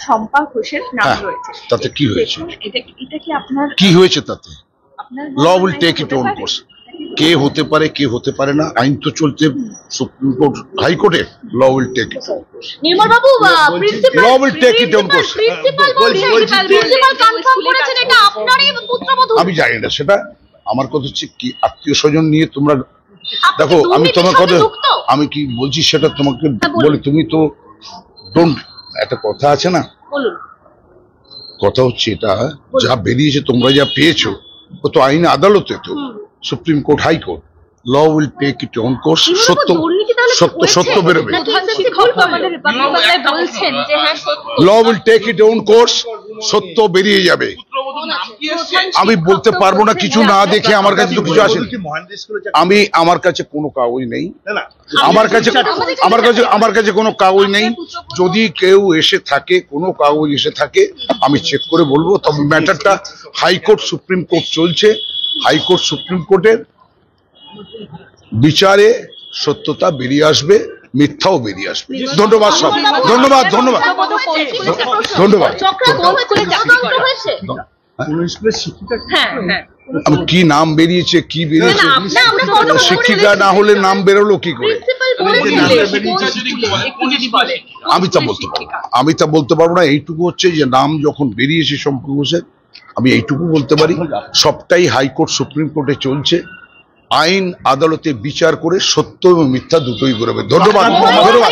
শম্পা ঘোষের নাম রয়েছে। তাতে কি হয়েছে? এটা কি আপনার কি হয়েছে তাতে? Law will take it own course. কে হতে পারে কে হতে পারে না, আইন তো চলছে সুপ্রিম কোর্ট হাইকোর্টে। Law will take it own course. Nirmal Babu, principal law will take it own course. Principal confirm করেছেন এটা আপনারই পুত্রবধূ। আমি জানি না সেটা, আমার কথা হচ্ছে কি আত্মীয় স্বজন নিয়ে তোমরা দেখো, আমি তোমার কথা আমি কি বলছি সেটা তোমাকে বলি। তুমি তো ডোন্ট, একটা কথা আছে না, বলুন। কথা হচ্ছে এটা যা বেরিয়েছে তোমরা যা পেয়েছো ও তো আইন আদালতে, তো supreme court high court. Law will take it own course. সত্য সত্য সত্য বেরোবে। Law will take it own course, সত্য বেরিয়ে যাবে। আমি বলতে পারবো না কিছু না দেখে, আমার কাছে তো কিছু আসে। আমার কাছে কোনো কাগজ নেই, আমার কাছে কোনো কাগজ নেই। যদি কেউ এসে থাকে, কোনো কাগজ এসে থাকে, আমি চেক করে বলবো। তবে ম্যাটারটা হাইকোর্ট সুপ্রিম কোর্ট চলছে, হাইকোর্ট সুপ্রিম কোর্টের বিচারে সত্যতা বেরিয়ে আসবে, মিথ্যাও বেরিয়ে আসবে। ধন্যবাদ সব, ধন্যবাদ ধন্যবাদ ধন্যবাদ। আমি কি নাম বেরিয়েছে কি বেরিয়েছে, শিক্ষিকা না হলে নাম বেরোলো কি করে? আমি তা বলতে পারবো না। এইটুকু হচ্ছে যে নাম যখন বেরিয়েছে শম্পা ঘোষের, আমি এইটুকু বলতে পারি সবটাই হাইকোর্ট সুপ্রিম কোর্টে চলছে। আইন আদালতে বিচার করে সত্য এবং মিথ্যা দুটোই বেরোবে। ধন্যবাদ ধন্যবাদ।